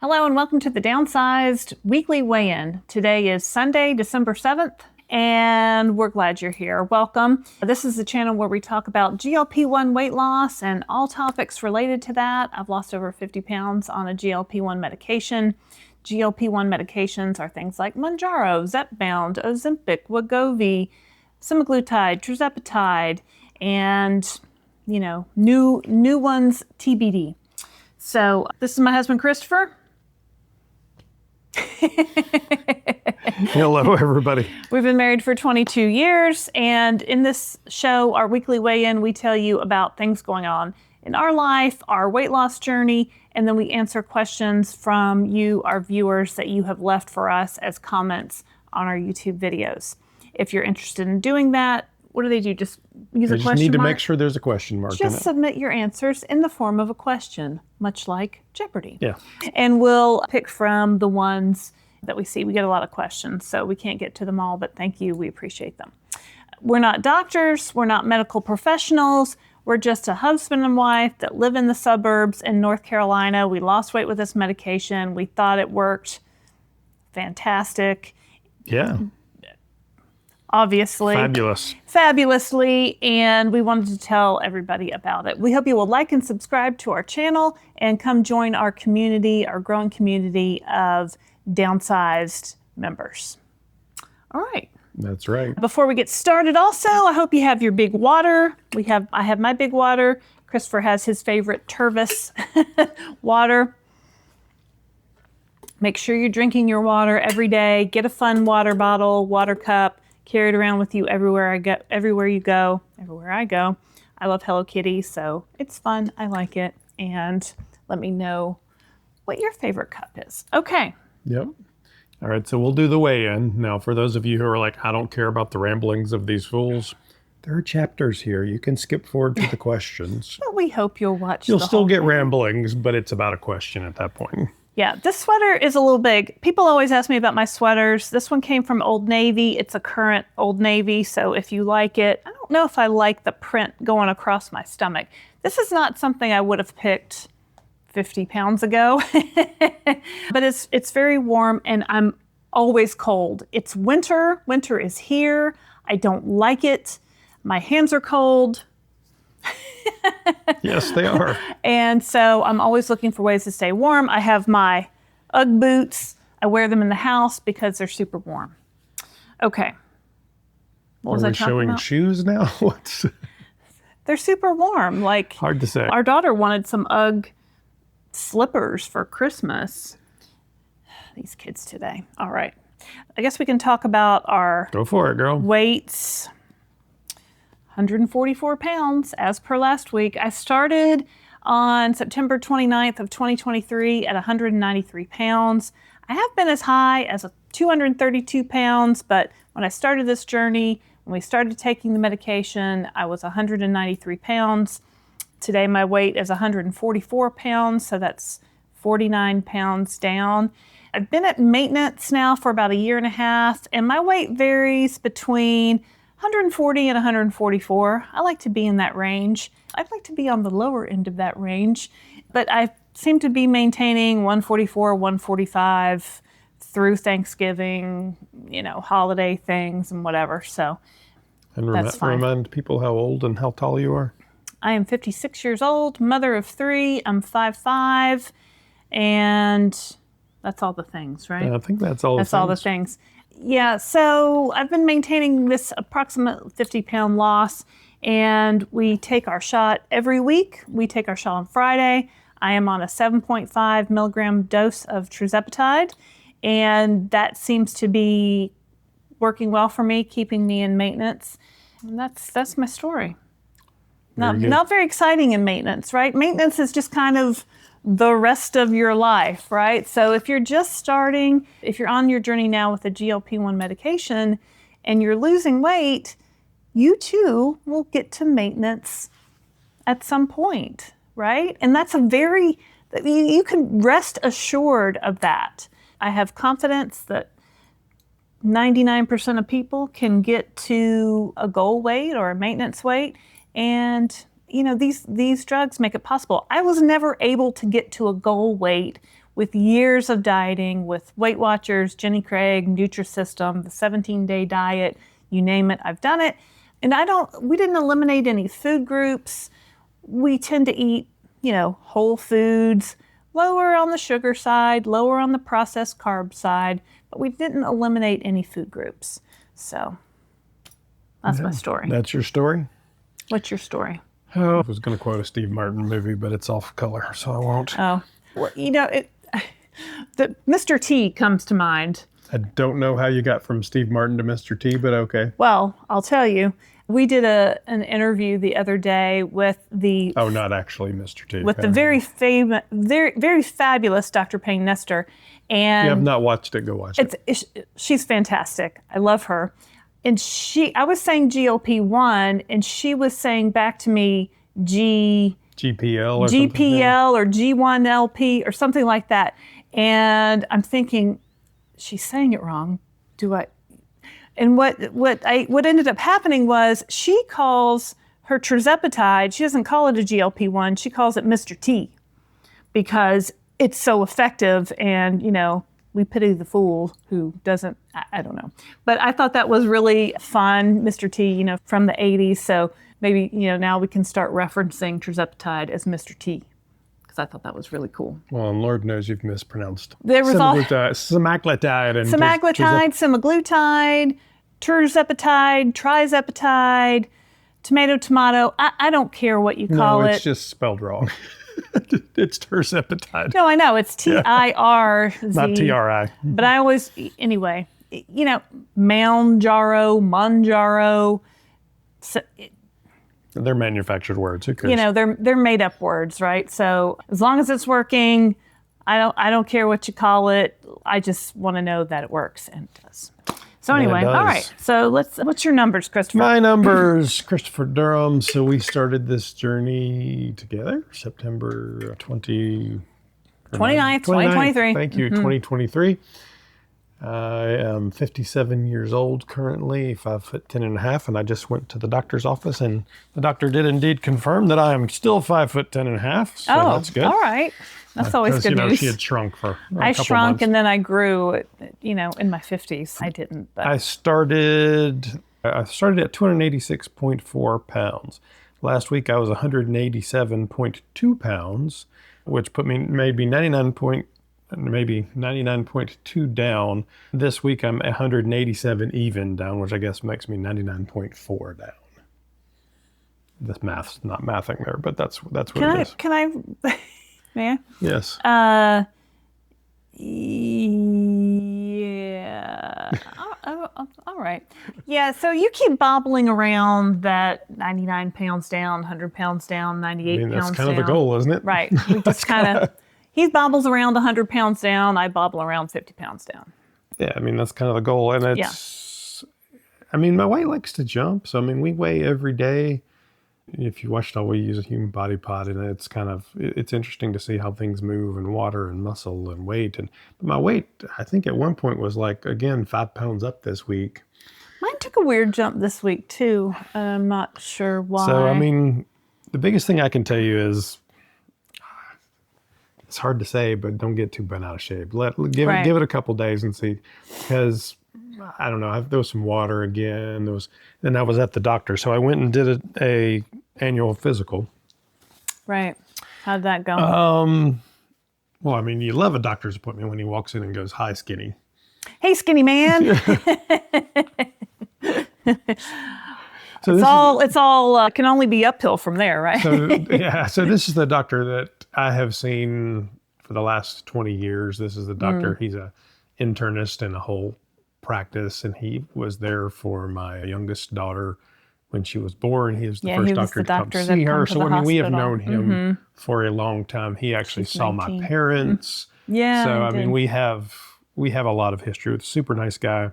Hello and welcome to the Downsized Weekly Weigh-In. Today is Sunday, December 7th, and we're glad you're here. Welcome. This is the channel where we talk about GLP-1 weight loss and all topics related to that. I've lost over 50 pounds on a GLP-1 medication. GLP-1 medications are things like Mounjaro, Zepbound, Ozempic, Wegovy, semaglutide, tirzepatide, and new ones TBD. So this is my husband, Christopher. Hello, everybody. We've been married for 22 years, and in this show, our weekly weigh-in, we tell you about things going on in our life, our weight loss journey, and then we answer questions from you, our viewers, that you have left for us as comments on our YouTube videos. If you're interested in doing that, what do? Just use a question mark? You just need to make sure there's a question mark in it. Just submit your answers in the form of a question, much like Jeopardy. Yeah. And we'll pick from the ones that we see. We get a lot of questions, so we can't get to them all, but thank you. We appreciate them. We're not doctors. We're not medical professionals. We're just a husband and wife that live in the suburbs in North Carolina. We lost weight with this medication. We thought it worked fantastic. Yeah. Obviously. Fabulously, and we wanted to tell everybody about it. We hope you will like and subscribe to our channel and come join our community, our growing community of downsized members. All right. That's right. Before we get started, also, I hope you have your big water. I have my big water. Christopher has his favorite Thermos water. Make sure you're drinking your water every day. Get a fun water bottle, water cup. Carry it around with you everywhere I go. Everywhere I go. I love Hello Kitty, so it's fun. I like it. And let me know what your favorite cup is. Okay. Yep. All right, so we'll do the weigh-in. Now, for those of you who are like, I don't care about the ramblings of these fools, there are chapters here. You can skip forward to the questions. But we hope you'll watch. You'll still get ramblings, but it's about a question at that point. Yeah, this sweater is a little big. People always ask me about my sweaters. This one came from Old Navy. It's a current Old Navy, so if you like it, I don't know if I like the print going across my stomach. This is not something I would have picked 50 pounds ago, but it's very warm and I'm always cold. It's winter. Winter is here. I don't like it. My hands are cold. Yes, they are. And so I'm always looking for ways to stay warm. I have my Ugg boots. I wear them in the house because they're super warm. Okay. What was I talking about? Are we showing shoes now? They're super warm. Like, hard to say. Our daughter wanted some Ugg slippers for Christmas. These kids today. All right. I guess we can talk about our Go for it, girl. Weights. 144 pounds as per last week. I started on September 29th of 2023 at 193 pounds. I have been as high as 232 pounds, but when I started this journey, when we started taking the medication, I was 193 pounds. Today my weight is 144 pounds, so that's 49 pounds down. I've been at maintenance now for about a year and a half, and my weight varies between 140 and 144. I like to be in that range. I'd like to be on the lower end of that range, but I seem to be maintaining 144, 145 through Thanksgiving, holiday things and whatever. So that's fine. Remind people how old and how tall you are. I am 56 years old, mother of 3. I'm 5'5", and that's all the things, right? I think that's all. That's all the things. Yeah, so I've been maintaining this approximate 50-pound loss, and we take our shot every week. We take our shot on Friday. I am on a 7.5 milligram dose of tirzepatide, and that seems to be working well for me, keeping me in maintenance. And that's my story. Not very exciting in maintenance, right? Maintenance is just kind of the rest of your life, right? So if you're just starting, if you're on your journey now with a GLP-1 medication and you're losing weight, you too will get to maintenance at some point, right? And that's you can rest assured of that. I have confidence that 99% of people can get to a goal weight or a maintenance weight, and these drugs make it possible. I was never able to get to a goal weight with years of dieting, with Weight Watchers, Jenny Craig, Nutrisystem, the 17-day diet, you name it, I've done it. And we didn't eliminate any food groups. We tend to eat, whole foods, lower on the sugar side, lower on the processed carb side, but we didn't eliminate any food groups. So that's my story. That's your story? What's your story? Oh, I was going to quote a Steve Martin movie, but it's off color, so I won't. Oh, well, the Mr. T comes to mind. I don't know how you got from Steve Martin to Mr. T, but okay. Well, I'll tell you. We did an interview the other day with the... Oh, not actually Mr. T. With the very famous, very fabulous Dr. Payne Nestor. And if you have not watched it, go watch it. She's fantastic. I love her. And I was saying GLP-1, and she was saying back to me GPL or GPL or G1LP or something like that. And I'm thinking, she's saying it wrong. And what ended up happening was she calls her tirzepatide, she doesn't call it a GLP-1, she calls it Mr. T because it's so effective, and, we pity the fool who doesn't, I don't know. But I thought that was really fun, Mr. T, from the 80s. So maybe, now we can start referencing tirzepatide as Mr. T, because I thought that was really cool. Well, and Lord knows you've mispronounced. There was semaglutide and semaglutide, tirzepatide, trizepatide, tomato. I don't care what you call it. No, it's just spelled wrong. It's tirzepatide. No, I know. It's TIRZ. Not TRI. But I always, anyway, Mounjaro. They're manufactured words. Who cares? They're made up words, right? So as long as it's working, I don't care what you call it. I just want to know that it works, and it does. So anyway, all right. So what's your numbers, Christopher? My numbers, Christopher Durham. So we started this journey together, September 29th, 2023. Thank you, 2023. I am 57 years old currently, 5'10.5", and I just went to the doctor's office, and the doctor did indeed confirm that I am still 5'10.5". So that's good. All right. That's always good news. She had shrunk for a couple months. And then I grew, in my 50s. I didn't. But. I started at 286.4 pounds. Last week I was 187.2 pounds, which made me 99.2 down. This week I'm 187 even down, which I guess makes me 99.4 down. This math's not mathing there, but that's what it is. Can I? May I? Yes. Yeah. All right. Yeah. So you keep bobbling around that 99 pounds down, 100 pounds down, 98 pounds down. That's kind of the goal, isn't it? Right. We just kind of. He bobbles around 100 pounds down. I bobble around 50 pounds down. Yeah. that's kind of the goal, and it's. Yeah. My weight likes to jump. So we weigh every day. If you watched all, we use a Hume Body Pod, and it's interesting to see how things move in water and muscle and weight. And my weight, I think at one point was 5 pounds up this week. Mine took a weird jump this week too. I'm not sure why. So, the biggest thing I can tell you is, it's hard to say, but don't get too bent out of shape. Give it a couple days and see, because I don't know. There was some water again. Then I was at the doctor, so I went and did a annual physical. Right. How'd that go? Well, you love a doctor's appointment when he walks in and goes, "Hi, skinny." Hey, skinny man. So it's all can only be uphill from there, right? So this is the doctor that I have seen for the last 20 years. This is the doctor. He's a internist in a whole practice, and he was there for my youngest daughter when she was born. He was the first doctor to come see her. So we have known him for a long time. He actually saw 19. My parents. Yeah. So we have a lot of history. With a super nice guy.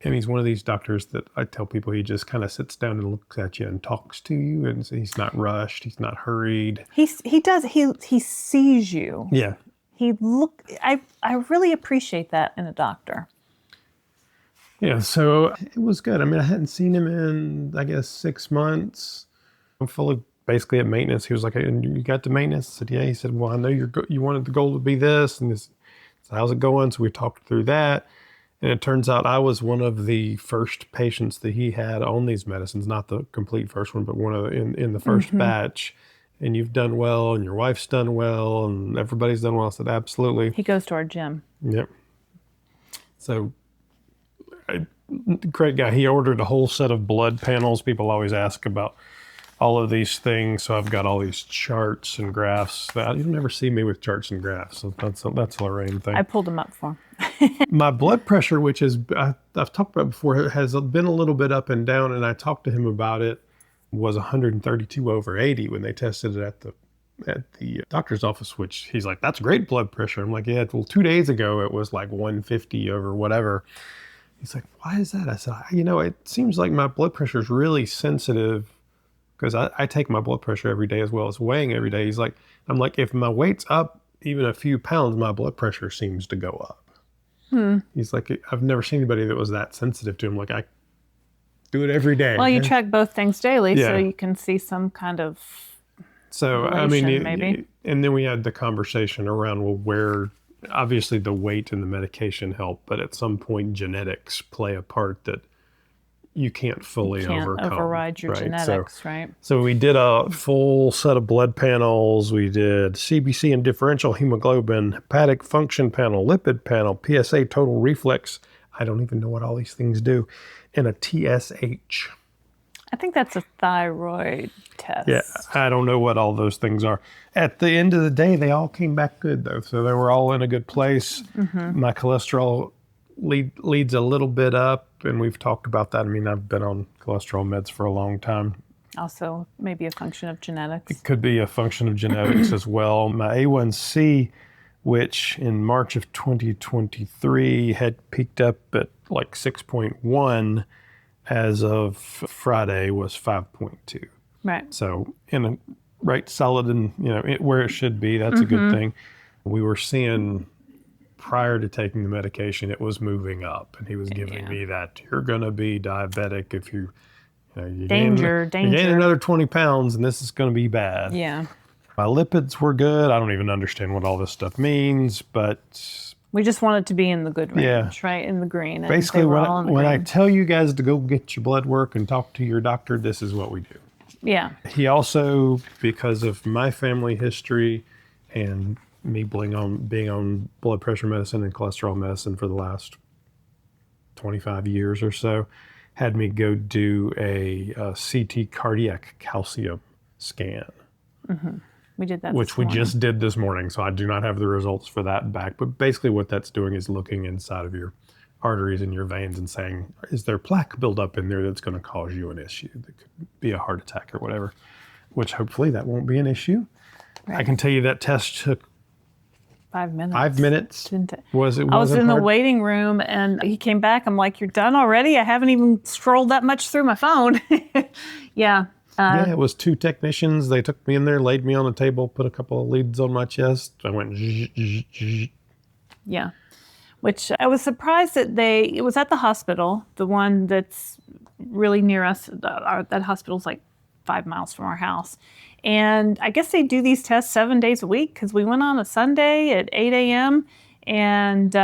And he's one of these doctors that I tell people, he just kind of sits down and looks at you and talks to you, and he's not rushed, he's not hurried. He sees you. Yeah. I really appreciate that in a doctor. Yeah, so it was good. I hadn't seen him in, I guess, 6 months. I'm fully basically at maintenance. He was like, "And you got the maintenance?" I said, "Yeah." He said, "Well, I know you wanted the goal to be this and this. So how's it going?" So we talked through that. And it turns out I was one of the first patients that he had on these medicines, not the complete first one, but one of in the first batch. And you've done well, and your wife's done well, and everybody's done well. I said, absolutely. He goes to our gym. Yep. So, great guy. He ordered a whole set of blood panels. People always ask about all of these things. So I've got all these charts and graphs. You'll never see me with charts and graphs. So that's a Laraine thing. I pulled them up for him. My blood pressure, which is I've talked about before, has been a little bit up and down, and I talked to him about it, was 132/80 when they tested it at the doctor's office, which he's like, "That's great blood pressure." I'm like, "Yeah, well, 2 days ago it was like 150/whatever." He's like, "Why is that?" I said, "It seems like my blood pressure is really sensitive because I take my blood pressure every day as well as weighing every day." I'm like, "If my weight's up even a few pounds, my blood pressure seems to go up." He's like, "I've never seen anybody that was that sensitive to him." Like, I do it every day. Well, you track both things daily, Yeah. so you can see some kind of So, relation, maybe. And then we had the conversation around, well, where obviously the weight and the medication help, but at some point genetics play a part that you can't fully overcome. Override your genetics, right? So we did a full set of blood panels. We did CBC and differential hemoglobin, hepatic function panel, lipid panel, PSA total reflex. I don't even know what all these things do. And a TSH. I think that's a thyroid test. Yeah, I don't know what all those things are. At the end of the day, they all came back good, though. So they were all in a good place. My cholesterol leads a little bit up, and we've talked about that. I mean, I've been on cholesterol meds for a long time. Also, maybe a function of genetics. It could be a function of genetics as well. My A1C, which in March of 2023 had peaked up at like 6.1, as of Friday was 5.2. Right. So right solid and where it should be. That's a good thing. We were seeing prior to taking the medication, it was moving up, and he was giving me that you're going to be diabetic if you danger. You gain another 20 pounds, and this is going to be bad. Yeah. My lipids were good. I don't even understand what all this stuff means, but we just want it to be in the good range, right? In the green. And basically, when I tell you guys to go get your blood work and talk to your doctor, this is what we do. Yeah. He also, because of my family history and me being on blood pressure medicine and cholesterol medicine for the last 25 years or so, had me go do a CT cardiac calcium scan. We did that Which we just did this morning, so I do not have the results for that back. But basically what that's doing is looking inside of your arteries and your veins and saying, is there plaque buildup in there that's going to cause you an issue? That could be a heart attack or whatever, which hopefully that won't be an issue. Right. I can tell you that test took 5 minutes. 5 minutes. I was in the waiting room, and he came back. I'm like, "You're done already? I haven't even scrolled that much through my phone." Yeah. Yeah, it was 2 technicians. They took me in there, laid me on the table, put a couple of leads on my chest. I went zzz. Yeah. Which I was surprised that it was at the hospital, the one that's really near us. That hospital's like 5 miles from our house. And I guess they do these tests 7 days a week, because we went on a Sunday at 8 a.m. and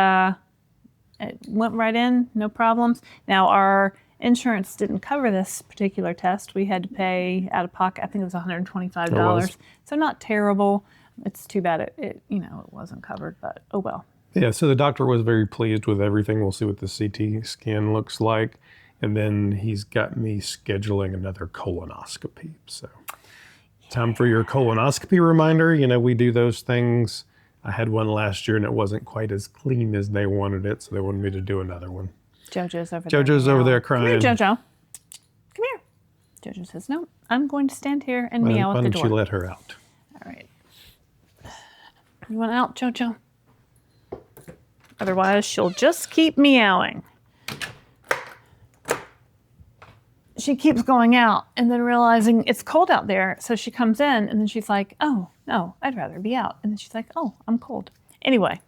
it went right in, no problems. Now, our insurance didn't cover this particular test. We had to pay out of pocket, I think it was $125. So not terrible. It's too bad it wasn't covered, but oh well. Yeah, so the doctor was very pleased with everything. We'll see what the CT scan looks like. And then he's got me scheduling another colonoscopy. So time for your colonoscopy reminder. We do those things. I had one last year, and it wasn't quite as clean as they wanted it, so they wanted me to do another one. JoJo's over there. JoJo's over there crying. Come here, JoJo. Come here. JoJo says, "No, I'm going to stand here and meow at the door." Why don't you let her out? All right. You want out, JoJo? Otherwise, she'll just keep meowing. She keeps going out and then realizing it's cold out there. So she comes in, and then she's like, "Oh, no, I'd rather be out." And then she's like, "Oh, I'm cold." Anyway,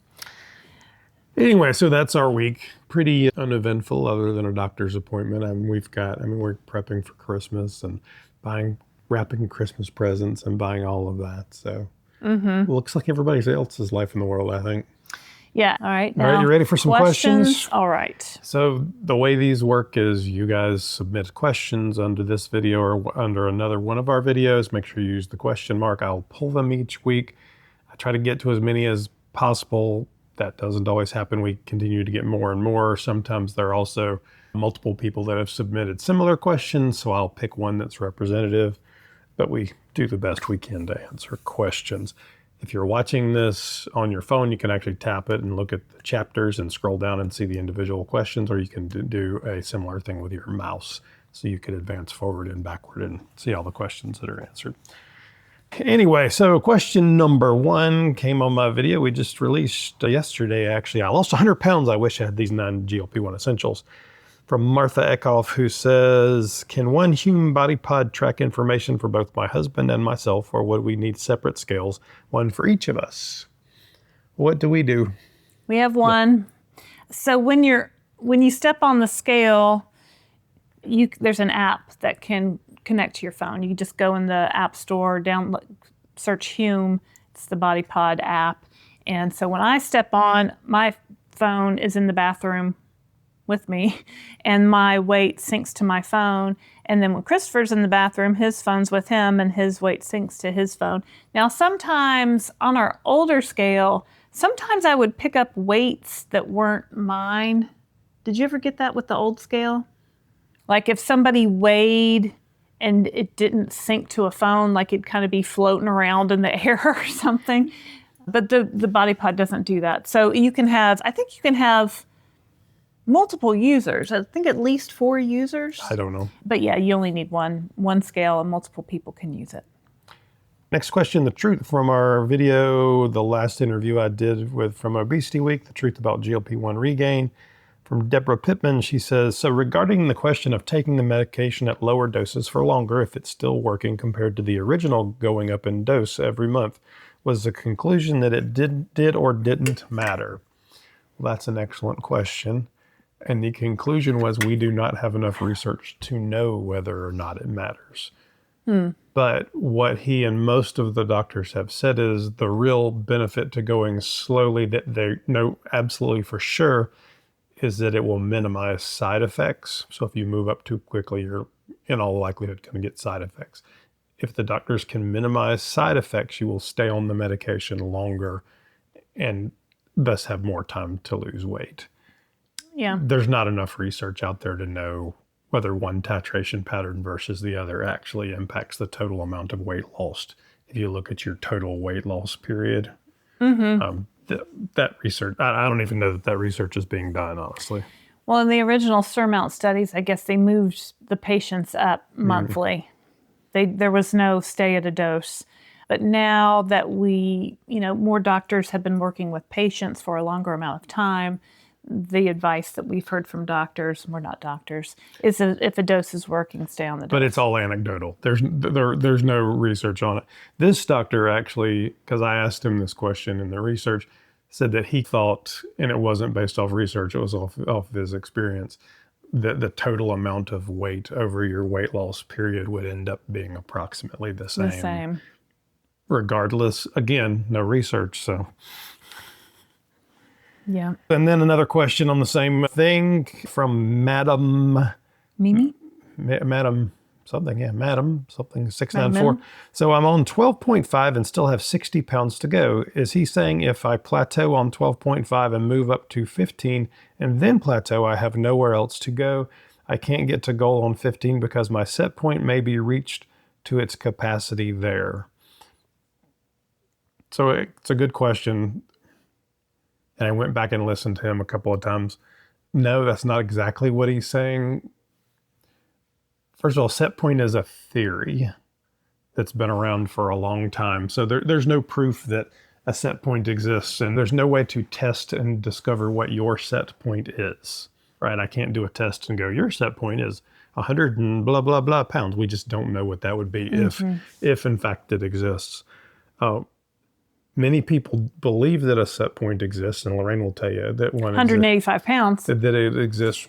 so that's our week. Pretty uneventful other than a doctor's appointment. We're prepping for Christmas and buying wrapping Christmas presents and buying all of that. So looks like everybody else's life in the world, I think. Yeah. All right. All right, you ready for some questions? All right. So the way these work is you guys submit questions under this video or under another one of our videos. Make sure you use the question mark. I'll pull them each week. I try to get to as many as possible. That doesn't always happen. We continue to get more and more. Sometimes there are also multiple people that have submitted similar questions, so I'll pick one that's representative. But we do the best we can to answer questions. If you're watching this on your phone, you can actually tap it and look at the chapters and scroll down and see the individual questions, or you can do a similar thing with your mouse. So you could advance forward and backward and see all the questions that are answered. Anyway, so question number 1 came on my video we just released yesterday, actually. I lost 100 pounds. I wish I had these 9 GLP-1 essentials. From Martha Eckhoff, who says, can one Hume Body Pod track information for both my husband and myself, or would we need separate scales, one for each of us? What do we do? We have one. So when you step on the scale, there's an app that can connect to your phone. You just go in the app store, search Hume. It's the Body Pod app. And so when I step on, my phone is in the bathroom with me, and my weight syncs to my phone. And then when Christopher's in the bathroom, his phone's with him and his weight syncs to his phone. Now, sometimes on our older scale, sometimes I would pick up weights that weren't mine. Did you ever get that with the old scale? Like if somebody weighed and it didn't sync to a phone, like it'd kind of be floating around in the air or something. But the Body Pod doesn't do that. So you can have, I think you can have multiple users. I think at least 4 users. I don't know. But yeah, you only need one scale and multiple people can use it. Next question, the truth from our video, the last interview I did from Obesity Week, the truth about GLP-1 regain. From Deborah Pittman, she says, so regarding the question of taking the medication at lower doses for longer, if it's still working compared to the original going up in dose every month, was the conclusion that it did or didn't matter? Well, that's an excellent question. And the conclusion was we do not have enough research to know whether or not it matters. But what he and most of the doctors have said is the real benefit to going slowly that they know absolutely for sure is that it will minimize side effects. So if you move up too quickly, you're in all likelihood going to get side effects. If the doctors can minimize side effects, you will stay on the medication longer and thus have more time to lose weight. Yeah. There's not enough research out there to know whether one titration pattern versus the other actually impacts the total amount of weight lost. If you look at your total weight loss period, that research, I don't even know that research is being done, honestly. Well, in the original Surmount studies, I guess they moved the patients up monthly. There was no stay at a dose. But now that more doctors have been working with patients for a longer amount of time, the advice that we've heard from doctors, we're not doctors, is that if a dose is working, stay on the dose. But it's all anecdotal. There's no research on it. This doctor actually, because I asked him this question in the research, said that he thought, and it wasn't based off research, it was off of his experience, that the total amount of weight over your weight loss period would end up being approximately the same. The same. Regardless, again, no research, so... Yeah. And then another question on the same thing from Madam Mimi? Madam something 694. So I'm on 12.5 and still have 60 pounds to go. Is he saying if I plateau on 12.5 and move up to 15 and then plateau, I have nowhere else to go? I can't get to goal on 15 because my set point may be reached to its capacity there. So it's a good question. And I went back and listened to him a couple of times. No, that's not exactly what he's saying. First of all, set point is a theory that's been around for a long time. So there's no proof that a set point exists, and there's no way to test and discover what your set point is, right? I can't do a test and go, your set point is 100 and blah, blah, blah pounds. We just don't know what that would be if in fact it exists. many people believe that a set point exists, and Laraine will tell you that one 185 pounds. That it exists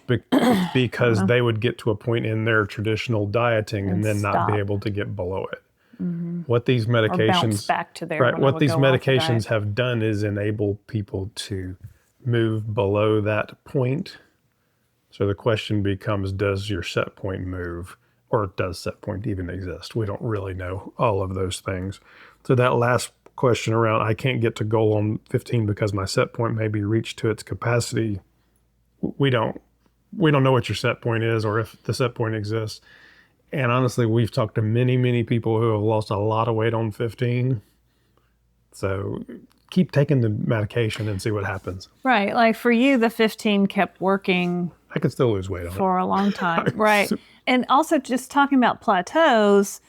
because they would get to a point in their traditional dieting and then not be able to get below it. What these medications, or bounce back to there. Right. What these medications have done is enable people to move below that point. So the question becomes, does your set point move, or does set point even exist? We don't really know all of those things. So that last question around, I can't get to goal on 15 because my set point may be reached to its capacity. We don't know what your set point is or if the set point exists. And honestly, we've talked to many, many people who have lost a lot of weight on 15. So keep taking the medication and see what happens. Right. Like for you, the 15 kept working. I could still lose weight on it. For a long time. Right. And also just talking about plateaus,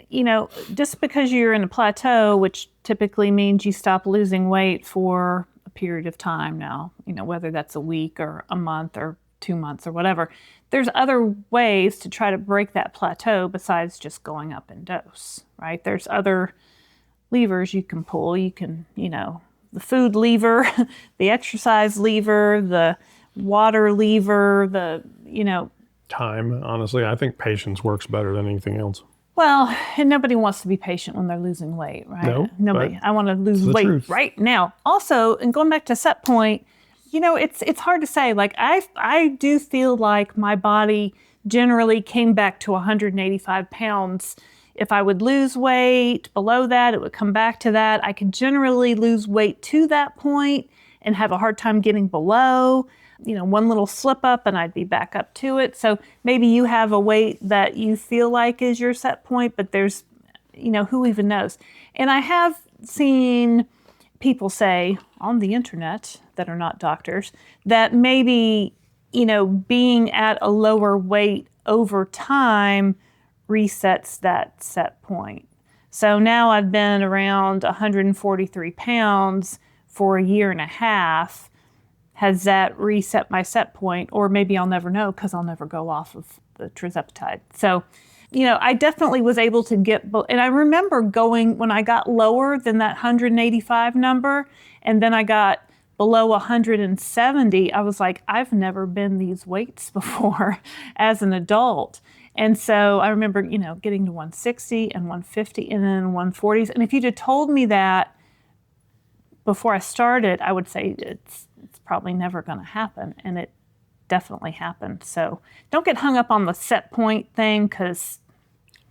you know, just because you're in a plateau, which typically means you stop losing weight for a period of time now, you know, whether that's a week or a month or 2 months or whatever, there's other ways to try to break that plateau besides just going up in dose, right? There's other levers you can pull. You can, you know, the food lever, the exercise lever, the water lever, the, you know. Time, honestly, I think patience works better than anything else. Well, and nobody wants to be patient when they're losing weight, right? No, nobody. I want to lose weight right now. Also, and going back to set point, you know, it's hard to say. Like I do feel like my body generally came back to 185 pounds. If I would lose weight below that, it would come back to that. I could generally lose weight to that point and have a hard time getting below. You know, one little slip up and I'd be back up to it. So maybe you have a weight that you feel like is your set point, but there's, you know, who even knows? And I have seen people say on the internet that are not doctors that maybe, you know, being at a lower weight over time resets that set point. So now I've been around 143 pounds for a year and a half. Has that reset my set point? Or maybe I'll never know because I'll never go off of the tirzepatide. So, you know, I definitely was able to get, and I remember going when I got lower than that 185 number, and then I got below 170, I was like, I've never been these weights before as an adult. And so I remember, you know, getting to 160 and 150 and then 140s. And if you'd have told me that before I started, I would say it's probably never going to happen. And it definitely happened. So don't get hung up on the set point thing because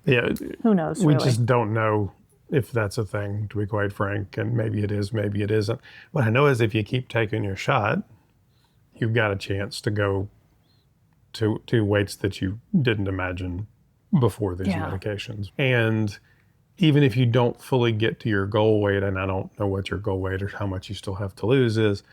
who knows, we really. Just don't know if that's a thing, to be quite frank. And maybe it is, maybe it isn't. What I know is if you keep taking your shot, you've got a chance to go to weights that you didn't imagine before these medications. And even if you don't fully get to your goal weight, and I don't know what your goal weight or how much you still have to lose is,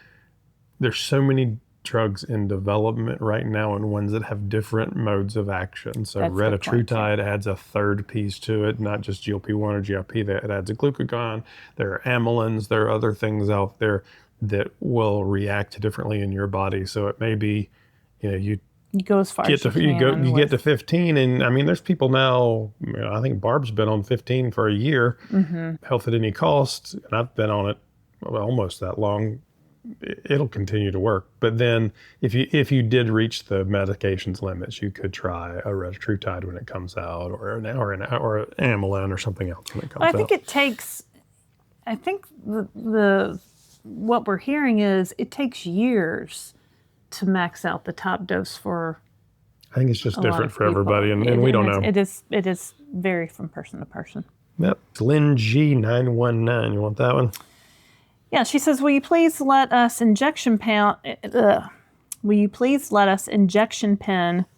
there's so many drugs in development right now and ones that have different modes of action. So Retarutide adds a third piece to it, not just GLP-1 or GIP, it adds a glucagon. There are amylins, there are other things out there that will react differently in your body. So it may be, you know, you go as far as you get to 15, and I mean, there's people now. You know, I think Barb's been on 15 for a year, health at any cost, and I've been on it almost that long. It'll continue to work, but then if you did reach the medication's limits, you could try a Retarutide when it comes out, or an amylin or something else when it comes out. I think it takes. I think the what we're hearing is it takes years to max out the top dose for. I think it's just different for everybody, and we don't know. It is vary from person to person. Yep. Lynn G919. You want that one? Yeah, she says, will you please let us injection pen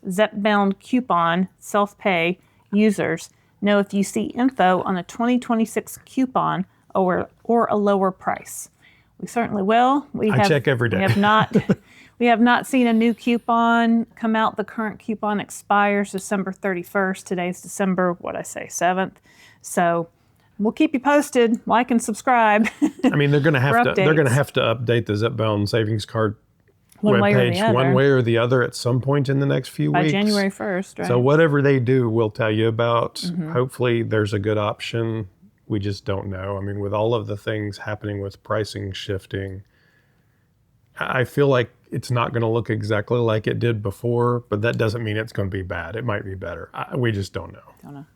Zepbound coupon self-pay users know if you see info on a 2026 coupon or a lower price? We certainly will. I check every day. We have not seen a new coupon come out. The current coupon expires December 31st. Today's December, 7th. So we'll keep you posted. Like and subscribe. I mean, they're going to have to update the Zepbound savings card webpage one way or the other at some point in the next few weeks. By January 1st, right? So whatever they do, we'll tell you about. Hopefully there's a good option We just don't know. I mean, with all of the things happening with pricing shifting, I feel like it's not going to look exactly like it did before, but that doesn't mean it's going to be bad. It might be better. We just don't know. Don't know.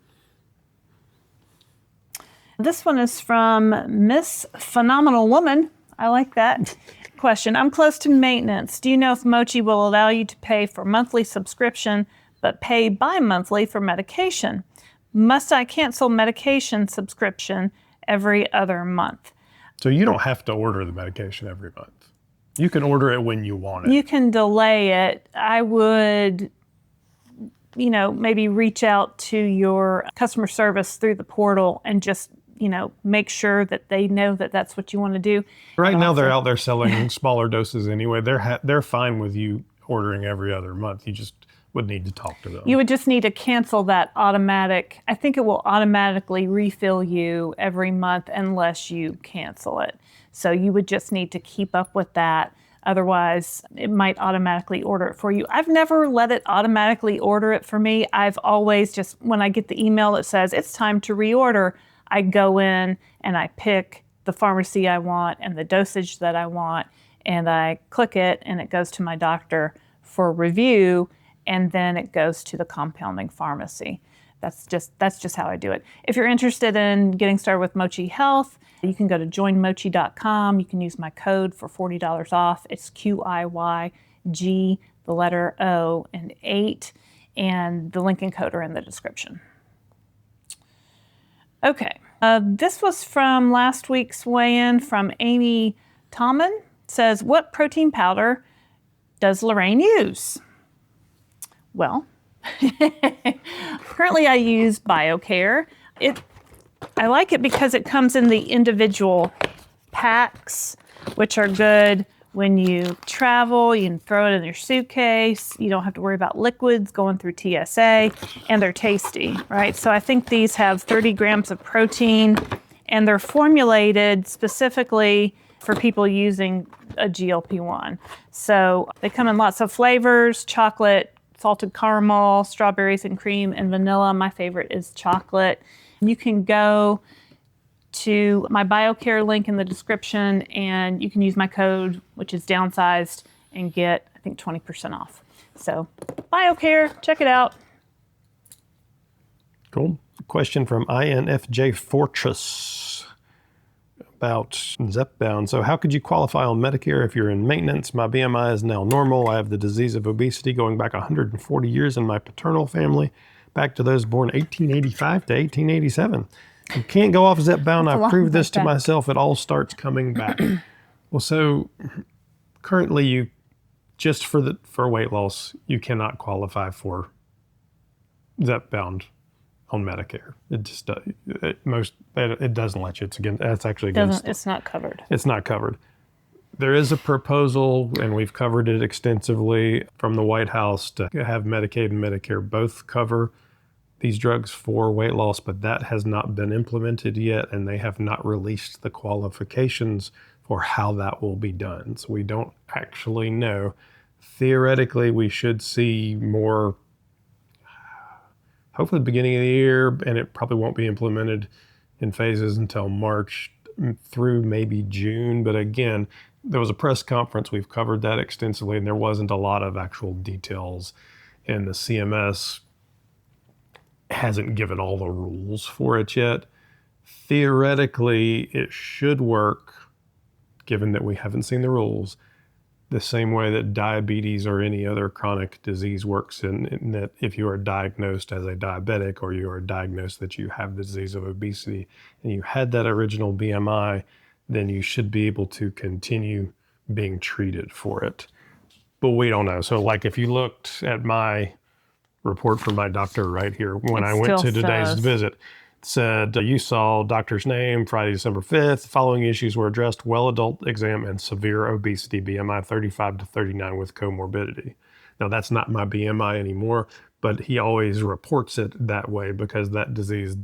This one is from Miss Phenomenal Woman. I like that question. I'm close to maintenance. Do you know if Mochi will allow you to pay for monthly subscription, but pay bi-monthly for medication? Must I cancel medication subscription every other month? So you don't have to order the medication every month. You can order it when you want it. You can delay it. I would, maybe reach out to your customer service through the portal and just, make sure that they know that that's what you want to do. Right now they're out there selling smaller doses anyway. They're fine with you ordering every other month. You just would need to talk to them. You would just need to cancel that automatic. I think it will automatically refill you every month unless you cancel it. So you would just need to keep up with that. Otherwise, it might automatically order it for you. I've never let it automatically order it for me. I've always just, when I get the email that says it's time to reorder, I go in and I pick the pharmacy I want and the dosage that I want, and I click it and it goes to my doctor for review, and then it goes to the compounding pharmacy. That's just how I do it. If you're interested in getting started with Mochi Health, you can go to joinmochi.com. You can use my code for $40 off. It's QIYG, the letter O, and 8, and the link and code are in the description. Okay, this was from last week's weigh-in from Amy Tommen. Says, what protein powder does Laraine use? Well, currently I use BioCare. I like it because it comes in the individual packs, which are good when you travel. You can throw it in your suitcase. You don't have to worry about liquids going through TSA, and they're tasty, right? So I think these have 30 grams of protein, and they're formulated specifically for people using a GLP-1. So they come in lots of flavors: chocolate, salted caramel, strawberries and cream, and vanilla. My favorite is chocolate. You can go to my BioCare link in the description, and you can use my code, which is downsized, and get, I think, 20% off. So BioCare, check it out. Cool. Question from INFJ Fortress about Zepbound. So how could you qualify on Medicare if you're in maintenance? My BMI is now normal. I have the disease of obesity going back 140 years in my paternal family, back to those born 1885 to 1887. You can't go off Zepbound. I've proved this to myself. It all starts coming back. Well, so currently you, just for weight loss, you cannot qualify for Zepbound on Medicare. It just it doesn't let you. That's actually against. It's not covered. It's not covered. There is a proposal, and we've covered it extensively, from the White House to have Medicaid and Medicare both cover these drugs for weight loss, but that has not been implemented yet, and they have not released the qualifications for how that will be done. So we don't actually know. Theoretically, we should see more, hopefully the beginning of the year, and it probably won't be implemented in phases until March through maybe June. But again, there was a press conference, we've covered that extensively, and there wasn't a lot of actual details, and the CMS hasn't given all the rules for it yet. Theoretically, it should work, given that we haven't seen the rules, the same way that diabetes or any other chronic disease works, in that if you are diagnosed as a diabetic, or you are diagnosed that you have the disease of obesity and you had that original BMI, then you should be able to continue being treated for it. But we don't know. So like if you looked at my report from my doctor right here, when I went to today's visit, it said you saw doctor's name Friday, December 5th. The following issues were addressed: well adult exam and severe obesity, BMI 35 to 39 with comorbidity. Now that's not my BMI anymore, but he always reports it that way because that disease,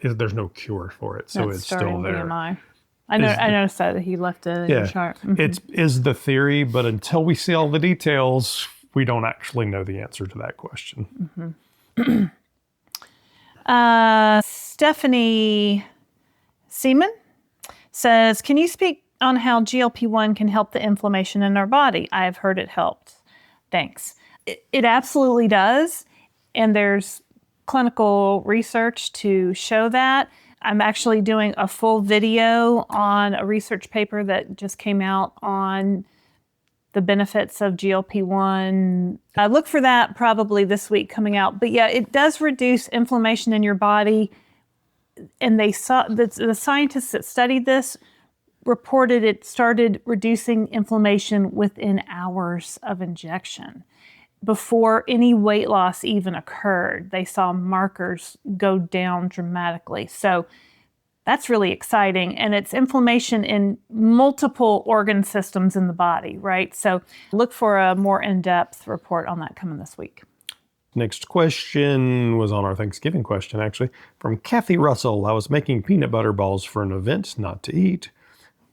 there's no cure for it. So That's it's still there. BMI. I noticed that he left it in your chart. Mm-hmm. It is the theory, but until we see all the details, we don't actually know the answer to that question. Mm-hmm. Stephanie Seaman says, can you speak on how GLP-1 can help the inflammation in our body? I've heard it helped. Thanks. It absolutely does. And there's clinical research to show that. I'm actually doing a full video on a research paper that just came out on the benefits of GLP-1. Look for that probably this week coming out. But yeah, it does reduce inflammation in your body. And they saw the scientists that studied this reported it started reducing inflammation within hours of injection. Before any weight loss even occurred, they saw markers go down dramatically. So that's really exciting. And it's inflammation in multiple organ systems in the body, right? So look for a more in-depth report on that coming this week. Next question was on our Thanksgiving question, actually, from Kathy Russell. I was making peanut butter balls for an event, not to eat.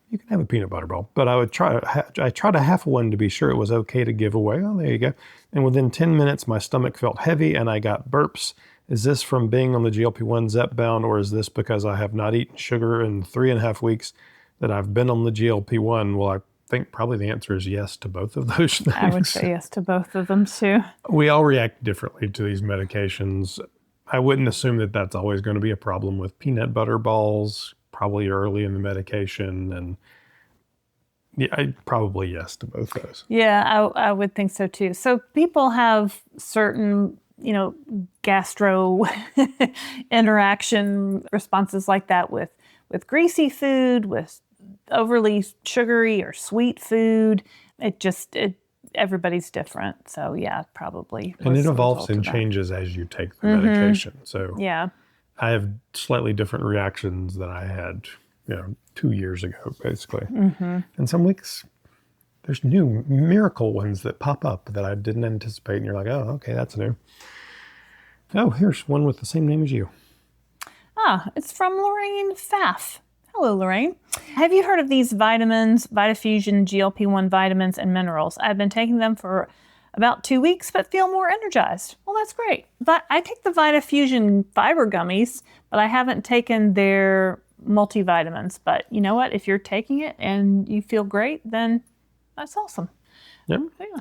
You can have a peanut butter ball, but I tried a half one to be sure it was okay to give away. Oh, there you go. And within 10 minutes, my stomach felt heavy and I got burps. Is this from being on the GLP-1 Zepbound, or is this because I have not eaten sugar in 3.5 weeks that I've been on the GLP-1? Well, I think probably the answer is yes to both of those things. I would say yes to both of them too. We all react differently to these medications. I wouldn't assume that that's always going to be a problem with peanut butter balls, probably early in the medication. And yeah, probably yes to both those. Yeah, I would think so too. So people have certain, gastro interaction responses like that with greasy food, with overly sugary or sweet food. Everybody's different. So yeah, probably. And it evolves and changes as you take the medication. So yeah, I have slightly different reactions than I had, 2 years ago, basically. And some weeks there's new miracle ones that pop up that I didn't anticipate. And you're like, oh, okay, that's new. Oh, here's one with the same name as you. It's from Laraine Pfaff. Hello, Laraine. Have you heard of these vitamins, Vitafusion, GLP-1 vitamins and minerals? I've been taking them for about 2 weeks, but feel more energized. Well, that's great. But I take the Vitafusion fiber gummies, but I haven't taken their multivitamins. But you know what? If you're taking it and you feel great, then that's awesome. Yep. Yeah.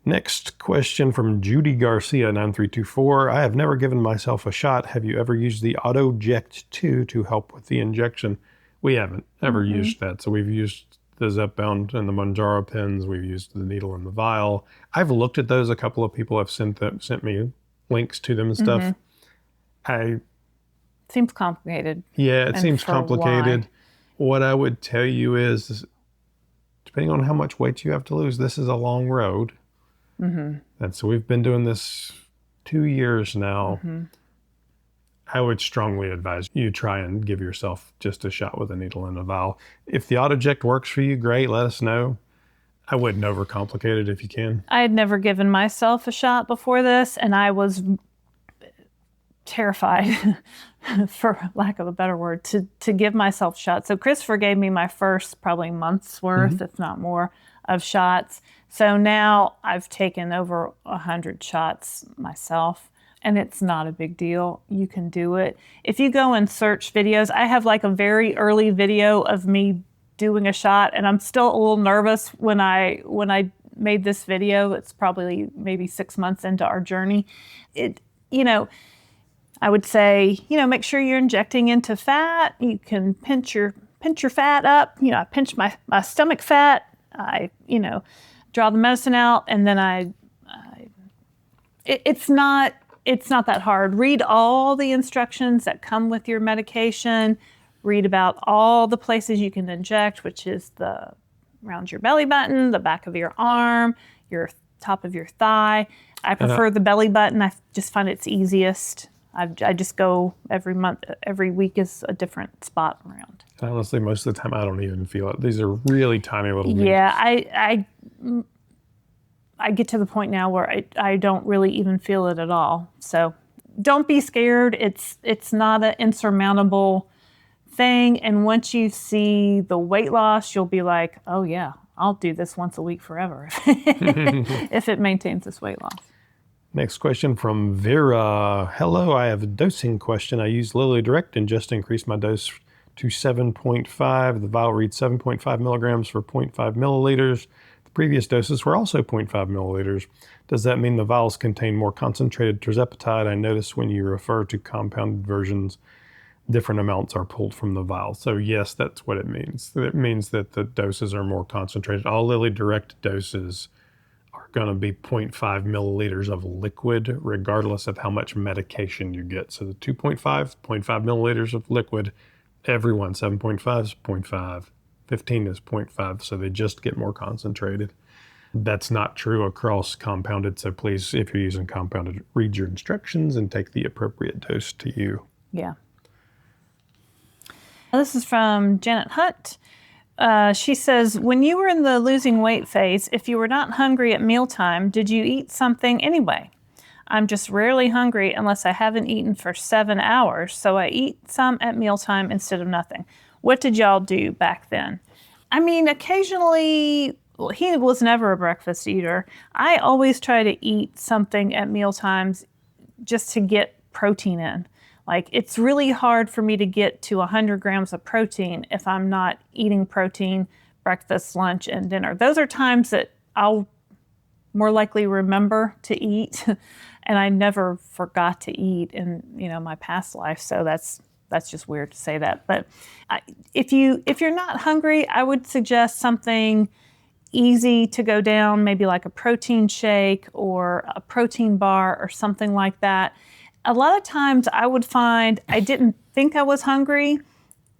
Next question from Judy Garcia, 9324. I have never given myself a shot. Have you ever used the Auto-Ject 2 to help with the injection? We haven't ever used that. So we've used the Zepbound and the Mounjaro pens. We've used the needle and the vial. I've looked at those. A couple of people have sent me links to them and stuff. Seems complicated. Yeah, it seems complicated. Why? What I would tell you is, depending on how much weight you have to lose, this is a long road. And so we've been doing this 2 years now. I would strongly advise you try and give yourself just a shot with a needle and a vial. If the Auto-Ject works for you, great, let us know. I wouldn't overcomplicate it if you can. I had never given myself a shot before this, and I was terrified, for lack of a better word, to give myself shots. So Christopher gave me my first probably month's worth, if not more, of shots. So now I've taken over 100 shots myself, and it's not a big deal. You can do it. If you go and search videos, I have like a very early video of me doing a shot, and I'm still a little nervous when I made this video. It's probably maybe 6 months into our journey. I would say, make sure you're injecting into fat. You can pinch your fat up. I pinch my stomach fat. I draw the medicine out, and then it's not that hard. Read all the instructions that come with your medication. Read about all the places you can inject, which is around your belly button, the back of your arm, your top of your thigh. I prefer the belly button. I just find it's easiest. I just go every week is a different spot around. Honestly, most of the time I don't even feel it. These are really tiny little needles. Yeah, I get to the point now where I don't really even feel it at all. So don't be scared. It's not an insurmountable thing. And once you see the weight loss, you'll be like, oh yeah, I'll do this once a week forever if it maintains this weight loss. Next question from Vera. Hello, I have a dosing question. I use LillyDirect and just increased my dose to 7.5. The vial reads 7.5 milligrams for 0.5 milliliters. The previous doses were also 0.5 milliliters. Does that mean the vials contain more concentrated tirzepatide? I notice when you refer to compounded versions, different amounts are pulled from the vial. So yes, that's what it means. It means that the doses are more concentrated. All LillyDirect doses are going to be 0.5 milliliters of liquid, regardless of how much medication you get. So the 2.5, 0.5 milliliters of liquid, everyone, 7.5 is 0.5, 15 is 0.5, so they just get more concentrated. That's not true across compounded, so please, if you're using compounded, read your instructions and take the appropriate dose to you. Yeah. This is from Janet Hunt. She says, when you were in the losing weight phase, if you were not hungry at mealtime, did you eat something anyway? I'm just rarely hungry unless I haven't eaten for 7 hours, so I eat some at mealtime instead of nothing. What did y'all do back then? I mean, occasionally, well, he was never a breakfast eater. I always try to eat something at mealtimes just to get protein in. Like, it's really hard for me to get to 100 grams of protein if I'm not eating protein breakfast, lunch, and dinner. Those are times that I'll more likely remember to eat, and I never forgot to eat in my past life. So that's just weird to say that. But if you're not hungry, I would suggest something easy to go down, maybe like a protein shake or a protein bar or something like that. A lot of times I would find I didn't think I was hungry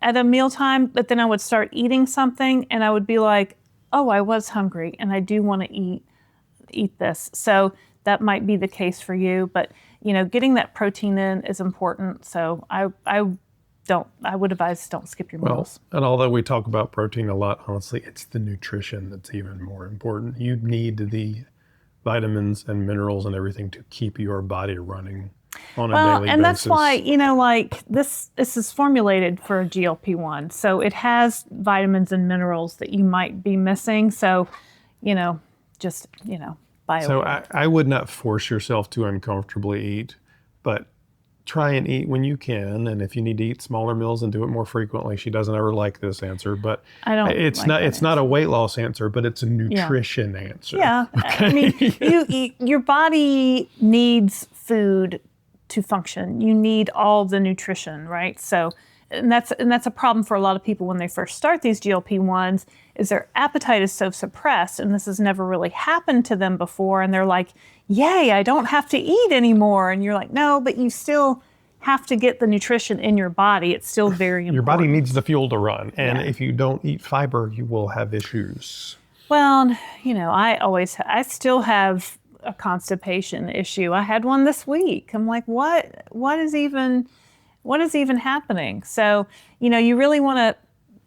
at a mealtime, but then I would start eating something and I would be like, oh, I was hungry and I do want to eat this. So that might be the case for you, but getting that protein in is important. So I would advise don't skip your meals. And although we talk about protein a lot, honestly, it's the nutrition that's even more important. You need the vitamins and minerals and everything to keep your body running on a daily basis. And that's why, this is formulated for a GLP-1. So it has vitamins and minerals that you might be missing. So, buy it. So I would not force yourself to uncomfortably eat, but try and eat when you can. And if you need to eat smaller meals and do it more frequently, she doesn't ever like this answer, but it's not a weight loss answer, but it's a nutrition answer. Yeah. Okay? I mean, your body needs food to function. You need all the nutrition, right? So, and that's a problem for a lot of people when they first start these GLP-1s, is their appetite is so suppressed, and this has never really happened to them before, and they're like, yay, I don't have to eat anymore. And you're like, no, but you still have to get the nutrition in your body. It's still very important. Your body needs the fuel to run, and if you don't eat fiber, you will have issues. Well, I still have a constipation issue. I had one this week. I'm like, what is even happening? So, you really want to,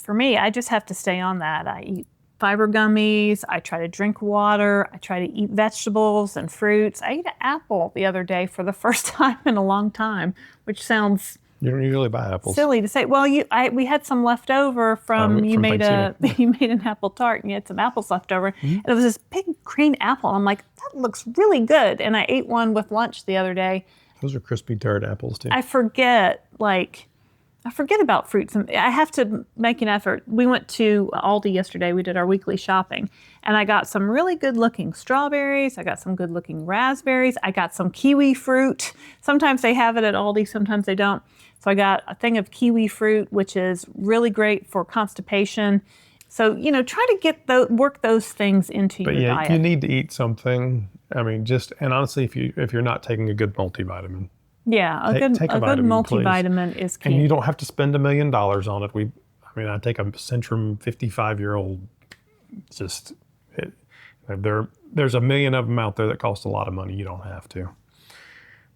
for me, I just have to stay on that. I eat fiber gummies. I try to drink water. I try to eat vegetables and fruits. I ate an apple the other day for the first time in a long time, which sounds You don't usually buy apples. silly to say. Well, we had some left over from you made an apple tart and you had some apples left over. Mm-hmm. And it was this big green apple. And I'm like, that looks really good. And I ate one with lunch the other day. Those are crispy tart apples too. I forget about fruits. I have to make an effort. We went to Aldi yesterday. We did our weekly shopping. And I got some really good looking strawberries. I got some good looking raspberries. I got some kiwi fruit. Sometimes they have it at Aldi, sometimes they don't. So I got a thing of kiwi fruit, which is really great for constipation. So, try to work those things into your diet. You need to eat something. I mean, and honestly, if you're not taking a good multivitamin. Yeah, a good multivitamin is key. And you don't have to spend $1 million on it. I take a Centrum 55-year-old, there's a million of them out there that cost a lot of money. You don't have to.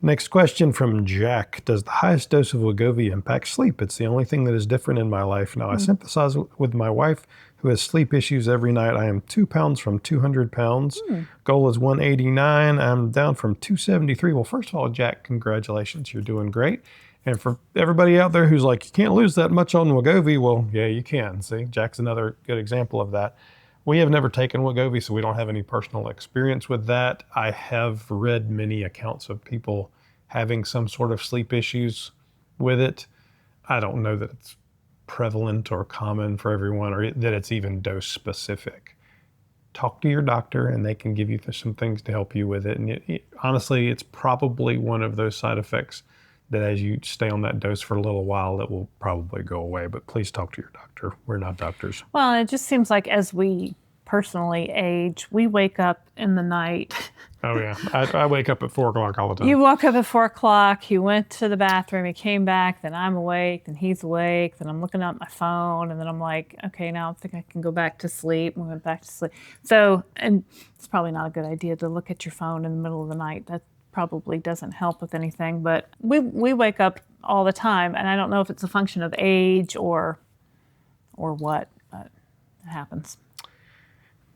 Next question from Jack. Does the highest dose of Wegovy impact sleep? It's the only thing that is different in my life. Now, I sympathize with my wife who has sleep issues every night. I am 2 pounds from 200 pounds. Goal is 189. I'm down from 273. Well, first of all, Jack, congratulations. You're doing great. And for everybody out there who's like, you can't lose that much on Wegovy, well, yeah, you can. See, Jack's another good example of that. We have never taken Wegovy, so we don't have any personal experience with that. I have read many accounts of people having some sort of sleep issues with it. I don't know that it's prevalent or common for everyone, or that it's even dose specific. Talk to your doctor and they can give you some things to help you with it. And honestly, it's probably one of those side effects that as you stay on that dose for a little while, it will probably go away. But please talk to your doctor. We're not doctors. Well, it just seems like as we personally age, we wake up in the night. Oh, yeah. I wake up at 4 o'clock all the time. You woke up at 4 o'clock, you went to the bathroom, you came back, then I'm awake, then he's awake, then I'm looking at my phone, and then I'm like, okay, now I think I can go back to sleep. We went back to sleep. So, and it's probably not a good idea to look at your phone in the middle of the night. That probably doesn't help with anything, but we wake up all the time, and I don't know if it's a function of age or what, but it happens.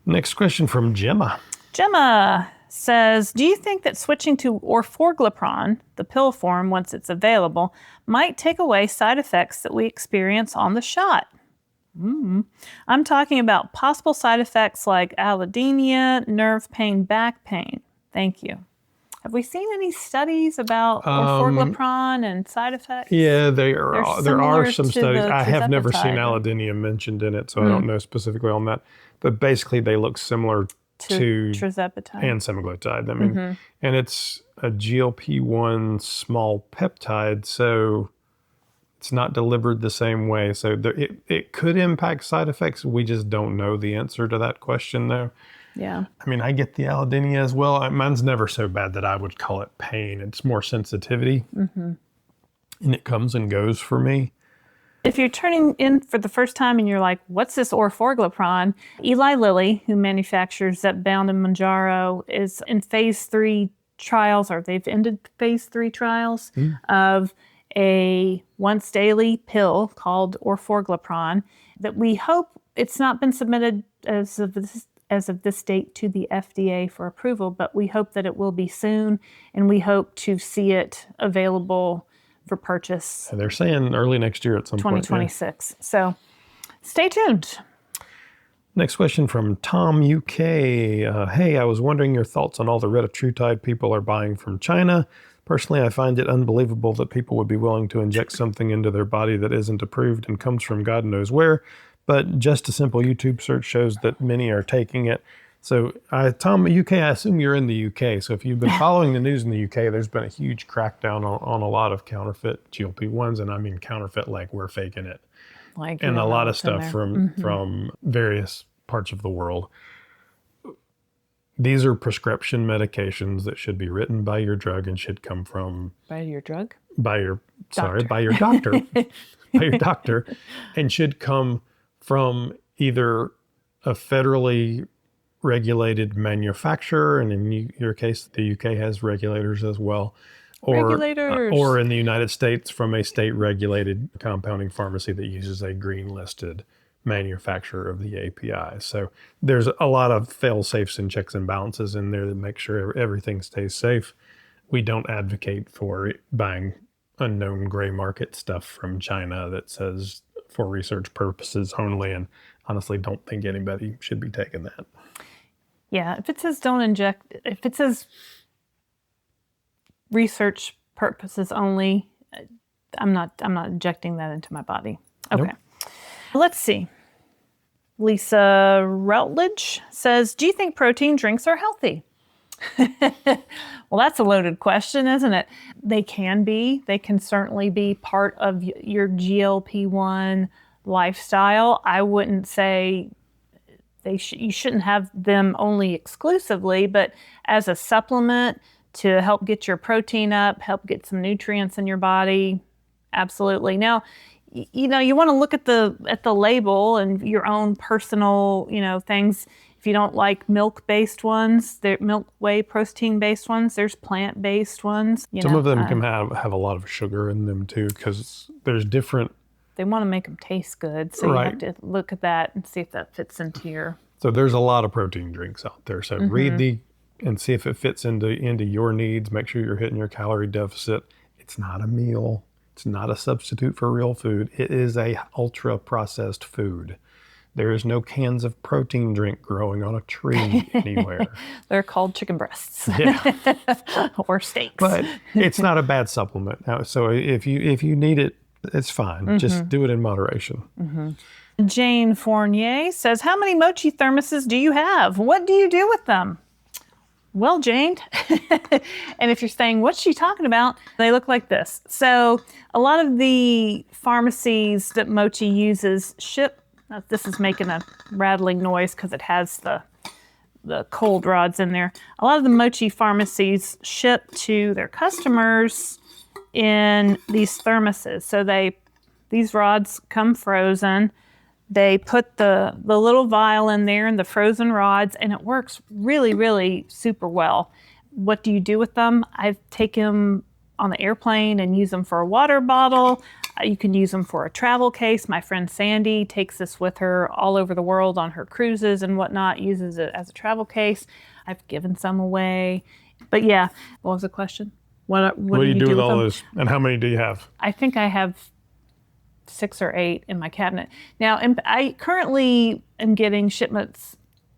Next question from Gemma. Gemma says, do you think that switching to Orforglipron, the pill form once it's available, might take away side effects that we experience on the shot? I'm talking about possible side effects like allodynia, nerve pain, back pain. Thank you. Have we seen any studies about Orforglipron and side effects? Yeah, there are some studies. I have never seen tirzepatide. allodynia mentioned in it, so I don't know specifically on that. But basically, they look similar to tirzepatide and semaglutide. I mean, and it's a GLP-1 small peptide, so it's not delivered the same way. So it could impact side effects. We just don't know the answer to that question, though. Yeah. I mean, I get the allodynia as well. Mine's never so bad that I would call it pain. It's more sensitivity, and it comes and goes for me. If you're turning in for the first time and you're like, what's this Orforglipron? Eli Lilly, who manufactures Zepbound and Mounjaro, is in phase 3 trials, or they've ended phase 3 trials of a once daily pill called Orforglipron that we hope it's not been submitted as of this date to the FDA for approval, but we hope that it will be soon, and we hope to see it available for purchase. And they're saying early next year at some point. 2026. Yeah. So stay tuned. Next question from Tom UK. Hey, I was wondering your thoughts on all the Retarutide people are buying from China. Personally, I find it unbelievable that people would be willing to inject something into their body that isn't approved and comes from God knows where. But just a simple YouTube search shows that many are taking it. So, Tom, UK, I assume you're in the UK. So if you've been following the news in the UK, there's been a huge crackdown on a lot of counterfeit GLP-1s. And I mean counterfeit like we're faking it. Like, and a lot of stuff from various parts of the world. These are prescription medications that should be written by your drug and should come from... By your drug? By your doctor. By your doctor. And should come from either a federally regulated manufacturer, and in your case, the UK has regulators as well, or in the United States from a state-regulated compounding pharmacy that uses a green-listed manufacturer of the API. So there's a lot of fail-safes and checks and balances in there that make sure everything stays safe. We don't advocate for buying unknown gray market stuff from China that says for research purposes only, and honestly don't think anybody should be taking that. Yeah, if it says don't inject, if it says research purposes only, I'm not injecting that into my body. Okay. Nope. Let's see. Lisa Routledge says, do you think protein drinks are healthy? Well, that's a loaded question, isn't it? They can be. They can certainly be part of your GLP-1 lifestyle. I wouldn't say you shouldn't have them only exclusively, but as a supplement to help get your protein up, help get some nutrients in your body, absolutely. Now, you want to look at the label and your own personal, things. If you don't like milk-based ones, milk whey protein-based ones, there's plant-based ones. Some of them can have a lot of sugar in them too, because there's different. They want to make them taste good, so right. You have to look at that and see if that fits into your. So there's a lot of protein drinks out there. So read and see if it fits into your needs. Make sure you're hitting your calorie deficit. It's not a meal. It's not a substitute for real food. It is a ultra-processed food. There is no cans of protein drink growing on a tree anywhere. They're called chicken breasts. Yeah. Or steaks. But it's not a bad supplement. Now, so if you need it It's fine. Just do it in moderation. Jane Fournier says, how many Mochi thermoses do you have? What do you do with them? Well, Jane, and if you're saying, what's she talking about? They look like this. So a lot of the pharmacies that Mochi uses ship, this is making a rattling noise because it has the cold rods in there. A lot of the Mochi pharmacies ship to their customers in these thermoses. So these rods come frozen. They put the little vial in there and the frozen rods, and it works really, really super well. What do you do with them? I take them on the airplane and use them for a water bottle. You can use them for a travel case. My friend Sandy takes this with her all over the world on her cruises and whatnot, uses it as a travel case. I've given some away. But yeah, what was the question? What do you do with all them? those? And how many do you have? I think I have 6 or 8 in my cabinet. Now, I currently am getting shipments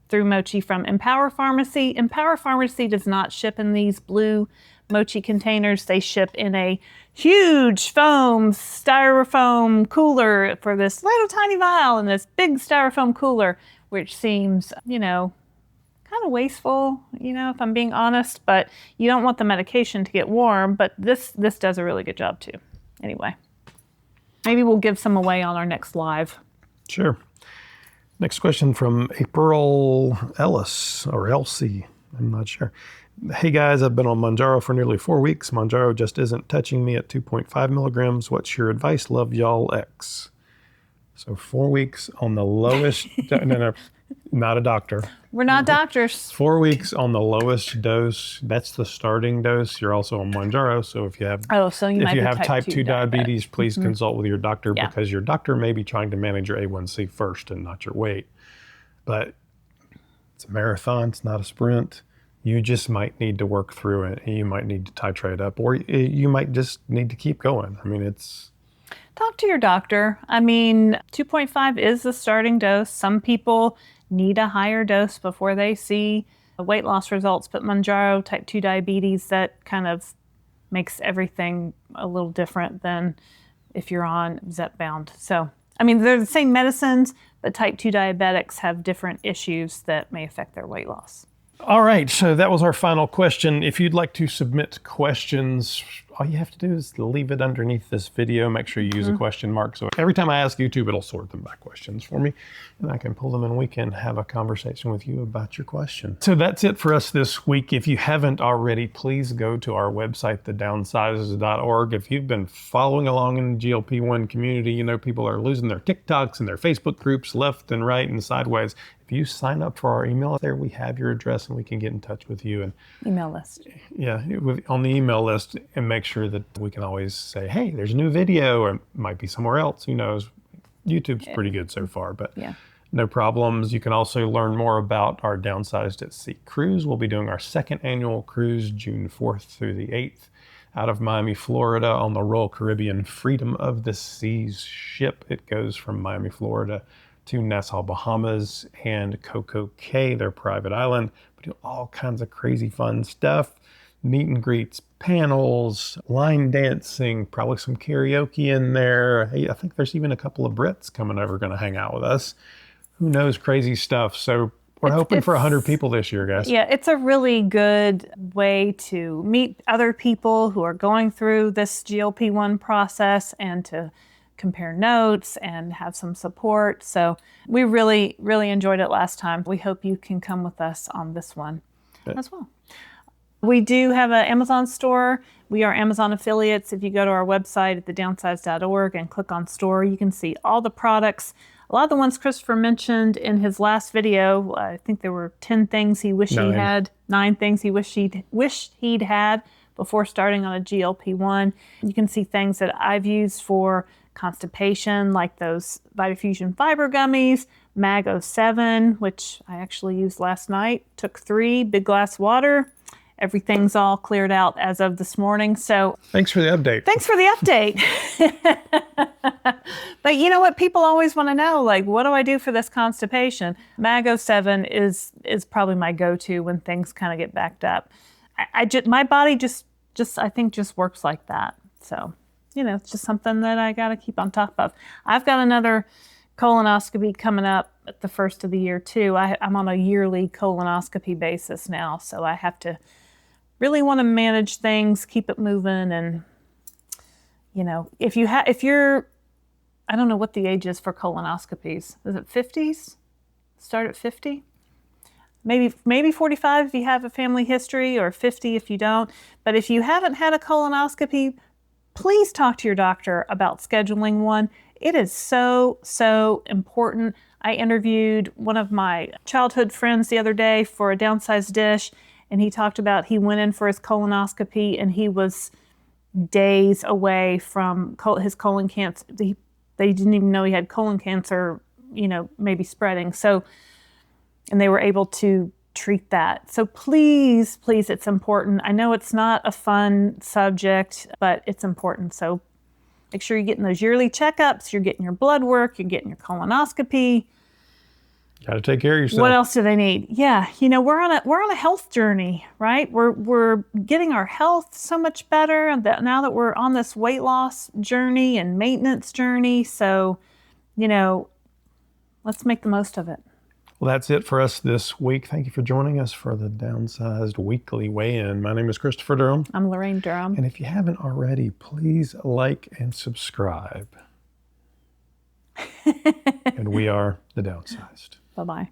through Mochi from Empower Pharmacy. Empower Pharmacy does not ship in these blue Mochi containers. They ship in a huge foam styrofoam cooler for this little tiny vial and this big styrofoam cooler, which seems, kind of wasteful, if I'm being honest, but you don't want the medication to get warm, but this does a really good job too. Anyway. Maybe we'll give some away on our next live. Sure. Next question from April Ellis, or Elsie, I'm not sure. Hey guys, I've been on Mounjaro for nearly 4 weeks. Mounjaro just isn't touching me at 2.5 milligrams. What's your advice? Love y'all, X. So 4 weeks on the lowest, no, not a doctor. We're not doctors. 4 weeks on the lowest dose. That's the starting dose. You're also on Mounjaro, so if you have type 2 diabetes, please consult with your doctor because your doctor may be trying to manage your A1C first and not your weight. But it's a marathon, it's not a sprint. You just might need to work through it. You might need to titrate up, or you might just need to keep going. Talk to your doctor. 2.5 is the starting dose. Some people need a higher dose before they see weight loss results, but Mounjaro, type 2 diabetes, that kind of makes everything a little different than if you're on Zepbound. So, they're the same medicines, but type 2 diabetics have different issues that may affect their weight loss. All right, so that was our final question. If you'd like to submit questions, all you have to do is leave it underneath this video. Make sure you use a question mark. So every time I ask YouTube, it'll sort them by questions for me, and I can pull them and we can have a conversation with you about your question. So that's it for us this week. If you haven't already, please go to our website, thedownsizes.org. If you've been following along in the GLP-1 community, people are losing their TikToks and their Facebook groups left and right and sideways. If you sign up for our email there, we have your address and we can get in touch with you. And email list. Yeah, on the email list, and make sure that we can always say, hey, there's a new video, or it might be somewhere else. Who knows? YouTube's pretty good so far, but no problems. You can also learn more about our Downsized at Sea cruise. We'll be doing our 2nd annual cruise, June 4th through the 8th, out of Miami, Florida, on the Royal Caribbean Freedom of the Seas ship. It goes from Miami, Florida to Nassau, Bahamas, and Coco Cay, their private island. We do all kinds of crazy fun stuff. Meet and greets, panels, line dancing, probably some karaoke in there. Hey, I think there's even a couple of Brits coming over going to hang out with us. Who knows, crazy stuff. So we're hoping for 100 people this year, guys. Yeah, it's a really good way to meet other people who are going through this GLP-1 process and to compare notes and have some support. So we really, really enjoyed it last time. We hope you can come with us on this one as well. We do have an Amazon store. We are Amazon affiliates. If you go to our website at thedownsized.org and click on store, you can see all the products. A lot of the ones Christopher mentioned in his last video, I think there were 10 things he wished he had, 9 things he wished he'd had before starting on a GLP-1. You can see things that I've used for constipation, like those Vitafusion fiber gummies, Mag 07, which I actually used last night, took 3, big glass water. Everything's all cleared out as of this morning. So thanks for the update. Thanks for the update. But you know what? People always want to know, what do I do for this constipation? Mag 07 is probably my go-to when things kind of get backed up. My body just I think just works like that. So it's just something that I got to keep on top of. I've got another colonoscopy coming up at the first of the year too. I'm on a yearly colonoscopy basis now, so I have to really want to manage things, keep it moving, and if you're, I don't know what the age is for colonoscopies. Is it 50s? Start at 50? Maybe 45 if you have a family history, or 50 if you don't. But if you haven't had a colonoscopy, please talk to your doctor about scheduling one. It is so, so important. I interviewed one of my childhood friends the other day for a Downsized Dish, and he talked about he went in for his colonoscopy and he was days away from his colon cancer. They didn't even know he had colon cancer, maybe spreading. So, and they were able to treat that. So please, please, it's important. I know it's not a fun subject, but it's important. So make sure you're getting those yearly checkups, you're getting your blood work, you're getting your colonoscopy. Got to take care of yourself. What else do they need? Yeah, we're on a health journey, right? We're getting our health so much better now that we're on this weight loss journey and maintenance journey. So, let's make the most of it. Well, that's it for us this week. Thank you for joining us for the Downsized Weekly Weigh-In. My name is Christopher Durham. I'm Laraine Durham. And if you haven't already, please like and subscribe. And we are the Downsized. Bye-bye.